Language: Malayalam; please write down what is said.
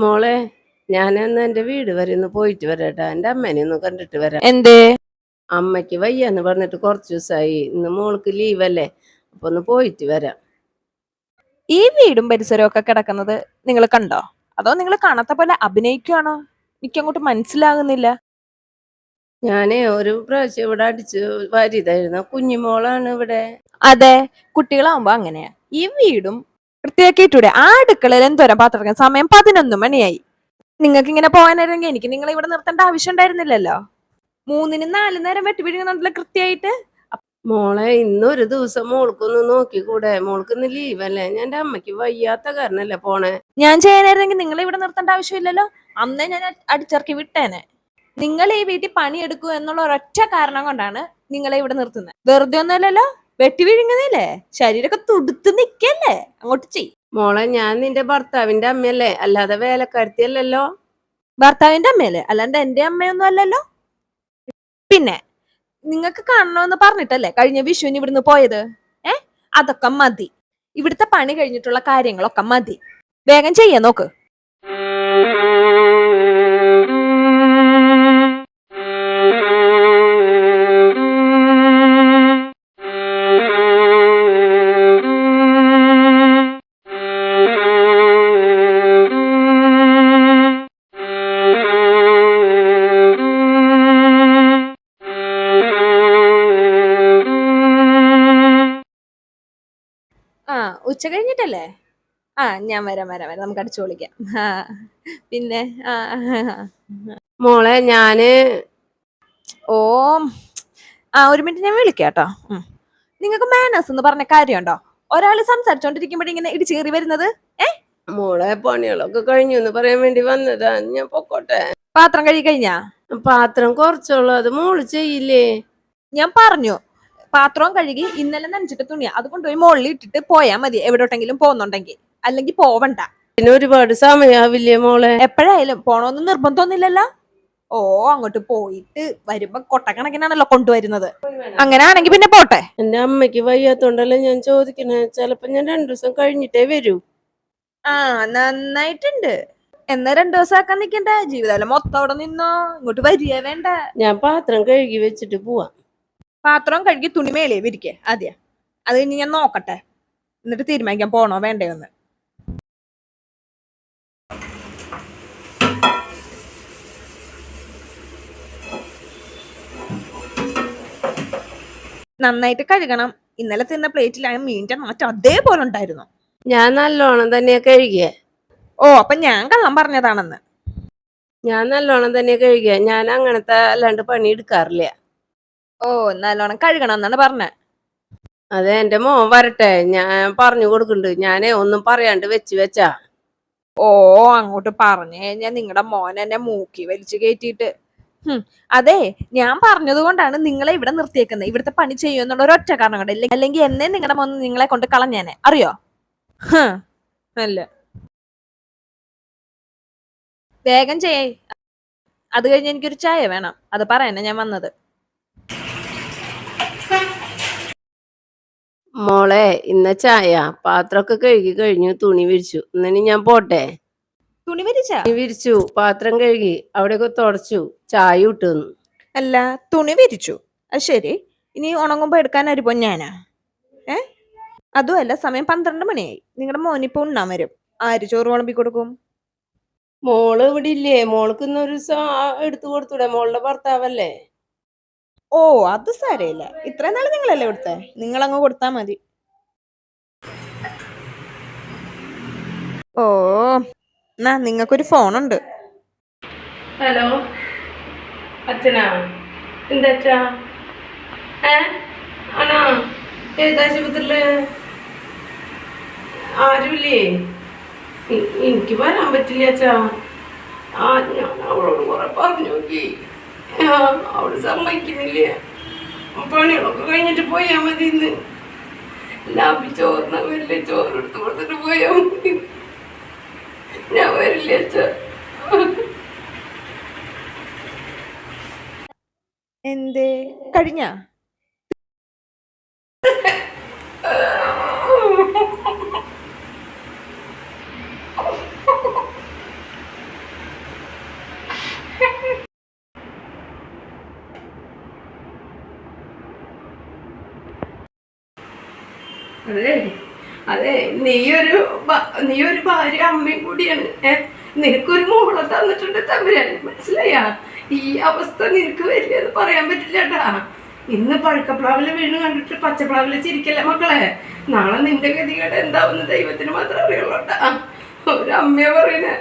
മോളെ, ഞാനന്ന് എന്റെ വീട് വരെ ഒന്ന് പോയിട്ട് വരാട്ടാ. എന്റെ അമ്മേനെ ഒന്ന് കണ്ടിട്ട് വരാം. എന്തേ? അമ്മയ്ക്ക് വയ്യാന്ന് പറഞ്ഞിട്ട് കുറച്ച് ദിവസമായി. ഇന്ന് മോൾക്ക് ലീവല്ലേ, അപ്പൊ ഒന്ന് പോയിട്ട് വരാം. ഈ വീടും പരിസരവും ഒക്കെ കിടക്കുന്നത് നിങ്ങൾ കണ്ടോ? അതോ നിങ്ങൾ കാണാത്ത പോലെ അഭിനയിക്കുകയാണോ? എനിക്കങ്ങോട്ട് മനസ്സിലാകുന്നില്ല. ഞാനേ ഒരു പ്രാവശ്യം ഇവിടെ അടിച്ച് വാരിയതായിരുന്നു. കുഞ്ഞുമോളാണ് ഇവിടെ. അതെ, കുട്ടികളാവുമ്പോ അങ്ങനെയാ. ഈ വീടും വൃത്തിയാക്കിയിട്ടൂടെ? ആ അടുക്കളയിൽ എന്തോരം പാത്രം, സമയം 11 മണിയായി. നിങ്ങൾക്ക് ഇങ്ങനെ പോകാനായിരുന്നെങ്കിൽ എനിക്ക് നിങ്ങളെ ഇവിടെ നിർത്തേണ്ട ആവശ്യം ഉണ്ടായിരുന്നില്ലല്ലോ. 3-നും 4 നേരം വെട്ടി പിടിക്കുന്നുണ്ടല്ലോ കൃത്യമായിട്ട്. മോളെ, ഇന്നൊരു ദിവസം മോൾക്കൊന്ന് നോക്കിക്കൂടെ? മോൾക്ക് ഇന്ന് ലീവല്ലേ? ഞാൻ എന്റെ അമ്മയ്ക്ക് വയ്യാത്ത കാരണല്ലേ പോണേ. ഞാൻ ചെയ്യാനായിരുന്നെങ്കിൽ നിങ്ങളെ ഇവിടെ നിർത്തേണ്ട ആവശ്യമില്ലല്ലോ. അന്നേ ഞാൻ അടിച്ചിറക്കി വിട്ടേനെ. നിങ്ങൾ ഈ വീട്ടിൽ പണിയെടുക്കൂ എന്നുള്ള ഒരൊറ്റ കാരണം കൊണ്ടാണ് നിങ്ങളെ ഇവിടെ നിർത്തുന്നത്. വെറുതെ ഒന്നുമല്ലല്ലോ. വെട്ടി വിഴുങ്ങുന്നില്ലേ? ശരീരമൊക്കെ തുടുത്ത് നിക്കല്ലേ? അങ്ങോട്ട് ചെയ്. മോളെ, ഞാൻ നിന്റെ ഭർത്താവിന്റെ അമ്മയല്ലേ, അല്ലാതെ വേലക്കാരത്തിയല്ലല്ലോ. ഭർത്താവിന്റെ അമ്മയല്ലേ, അല്ലാണ്ട് എന്റെ അമ്മയൊന്നും അല്ലല്ലോ. പിന്നെ നിങ്ങൾക്ക് കാണണമെന്ന് പറഞ്ഞിട്ടല്ലേ കഴിഞ്ഞ വിഷുവിന് ഇവിടുന്ന് പോയത്? അതൊക്കെ മതി. ഇവിടുത്തെ പണി കഴിഞ്ഞിട്ടുള്ള കാര്യങ്ങളൊക്കെ മതി. വേഗം ചെയ്യാൻ നോക്ക്. ഉച്ച കഴിഞ്ഞിട്ടല്ലേ? ഞാൻ വരാം, നമുക്ക് അടിച്ചു പൊളിക്കാം. പിന്നെ മോളെ, ഞാന് ഓ ഒരു മിനിറ്റ്, ഞാൻ വിളിക്കാം കേട്ടോ. നിങ്ങൾക്ക് മാനേഴ്സ് എന്ന് പറഞ്ഞ കാര്യമുണ്ടോ? ഒരാള് സംസാരിച്ചോണ്ടിരിക്കുമ്പോഴേ ഇങ്ങനെ ഇടിച്ചേറി വരുന്നത്. മോളെ, പണികളൊക്കെ കഴിഞ്ഞു എന്ന് പറയാൻ വേണ്ടി വന്നതാ. ഞാൻ പൊക്കോട്ടെ. പാത്രം കഴുകി കഴിഞ്ഞാ? പാത്രം കുറച്ചുള്ളൂ, അത് മോള് ചെയ്യില്ലേ? ഞാൻ പറഞ്ഞു, പാത്രവും കഴുകി ഇന്നലെ നനച്ചിട്ട് തുണിയാ, അത് കൊണ്ടുപോയി മുകളിൽ ഇട്ടിട്ട് പോയാ മതി, എവിടോട്ടെങ്കിലും പോകുന്നുണ്ടെങ്കിൽ. അല്ലെങ്കിൽ പോവണ്ട. പിന്നെ ഒരുപാട് സമയാവില്ലേ മോളെ? എപ്പോഴായാലും പോണോന്ന് നിർബന്ധമൊന്നുമില്ലല്ലോ. അങ്ങോട്ട് പോയിട്ട് വരുമ്പോ കൊട്ടക്കണക്കിനാണല്ലോ കൊണ്ടുവരുന്നത്. അങ്ങനെ ആണെങ്കി പിന്നെ പോട്ടെ. എന്റെ അമ്മയ്ക്ക് വയ്യാത്തോണ്ടല്ലേ ഞാൻ ചോദിക്കണേ. ചിലപ്പോ ഞാൻ 2 ദിവസം കഴിഞ്ഞിട്ടേ വരൂ. നന്നായിട്ടുണ്ട്. എന്നാ 2 ദിവസം ആക്കാൻ നിക്കണ്ട. ജീവിതകാലം മൊത്തം അവിടെ നിന്നോ, ഇങ്ങോട്ട് വരിക വേണ്ട. ഞാൻ പാത്രം കഴുകി വെച്ചിട്ട് പോവാം. പാത്രം കഴുകി തുണി മേലേ വിരിക്കേ ആദ്യം. അത് കഴിഞ്ഞ് ഞാൻ നോക്കട്ടെ, എന്നിട്ട് തീരുമാനിക്കാൻ പോണോ വേണ്ടയോന്ന്. നന്നായിട്ട് കഴുകണം. ഇന്നലെ തിന്ന പ്ലേറ്റിലായ മീനിന്റെ മാറ്റം അതേപോലെ ഉണ്ടായിരുന്നു. ഞാൻ നല്ലോണം തന്നെയാ കഴുകിയ. അപ്പൊ ഞാൻ കള്ളം പറഞ്ഞതാണെന്ന്. ഞാൻ നല്ലോണം തന്നെ കഴുകിയ. ഞാൻ അങ്ങനത്തെ അല്ലാണ്ട് പണി എടുക്കാറില്ല. നല്ലോണം കഴുകണം എന്നാണ് പറഞ്ഞ. അതെ, എന്റെ മോൻ വരട്ടെ, ഞാൻ പറഞ്ഞു കൊടുക്കുന്നുണ്ട്. ഞാനേ ഒന്നും പറയാണ്ട് വെച്ചാ. അങ്ങോട്ട് പറഞ്ഞു കഴിഞ്ഞാൽ നിങ്ങളുടെ മോൻ എന്നെ മൂക്കി വലിച്ചു കയറ്റിയിട്ട്. അതെ, ഞാൻ പറഞ്ഞത് കൊണ്ടാണ് നിങ്ങളെ ഇവിടെ നിർത്തിയേക്കുന്നത്. ഇവിടുത്തെ പണി ചെയ്യുമെന്നുള്ള ഒരൊറ്റ കാരണം കൊണ്ട്. അല്ലെങ്കിൽ എന്നെ നിങ്ങളുടെ മോൻ നിങ്ങളെ കൊണ്ട് കളഞ്ഞേനെ, അറിയോ? അല്ല, വേഗം ചെയ്യേ. അത് കഴിഞ്ഞ് എനിക്കൊരു ചായ വേണം, അത് പറയാനാ ഞാൻ വന്നത്. മോളെ, ഇന്ന ചായ. പാത്രമൊക്കെ കഴുകി കഴിഞ്ഞു, തുണി വിരിച്ചു. ഇന്നിനി ഞാൻ പോട്ടെ. തുണി വിരിച്ചു, പാത്രം കഴുകി, അവിടെയൊക്കെ തുടച്ചു, ചായ ഇട്ടു. അല്ല, തുണി വിരിച്ചു, അത് ശരി. ഇനി ഉണങ്ങുമ്പോ എടുക്കാൻ അരിപ്പോ ഞാനാ? അതുമല്ല, സമയം 12 മണിയായി. നിങ്ങളുടെ മോനിപ്പോ ഉണ്ണാൻ വരും. ആര് ചോറ് വിളമ്പി കൊടുക്കും? മോള് ഇവിടെ ഇല്ലേ? മോൾക്ക് ഇന്നൊരു ദിവസം എടുത്തു കൊടുത്തൂടെ? മോളുടെ ഭർത്താവല്ലേ. അത് സാരമില്ല. ഇത്രയും നാള് നിങ്ങളല്ലേ കൊടുത്തേ, നിങ്ങളങ്ങ് കൊടുത്താ മതി. നിങ്ങൾക്കൊരു ഫോണുണ്ട്. ഹലോ, അച്ഛനാ? എന്താ? ആണോ? ഏതാശുപത്രിയില്? ആരുമില്ലേ? എനിക്ക് വരാൻ പറ്റില്ല അച്ഛാ. ഞാൻ അവളോട് കുറെ പറഞ്ഞു നോക്കി, അവള് സമ്മതിക്കുന്നില്ല. പണികളൊക്കെ കഴിഞ്ഞിട്ട് പോയാ മതി. ഇന്ന് ചോറിന വലിയ ചോറെടുത്ത് കൊടുത്തിട്ട് പോയാ മതി. ഞാൻ വരില്ല അച്ഛാ. എന്തേ കഴിഞ്ഞ? അതെ അതെ, നീ ഒരു ഭാര്യ അമ്മയും കൂടിയാണ്. നിനക്കൊരു മോളെ തന്നിട്ടുണ്ട് തമ്പുരാൻ, മനസ്സിലായാ? ഈ അവസ്ഥ നിനക്ക് വരില്ലെന്ന് പറയാൻ പറ്റില്ലട്ടാ. ഇന്ന് പഴുക്കപ്ലാവില് വീണ് കണ്ടിട്ട് പച്ചപ്ലാവില് ചിരിക്കല്ലേ മക്കളെ. നാളെ നിന്റെ ഗതികേട് എന്താവുന്ന ദൈവത്തിന് മാത്രമേ അറിയുള്ളൂട്ടാ. ഒരു അമ്മയെ പറയുന്നേ.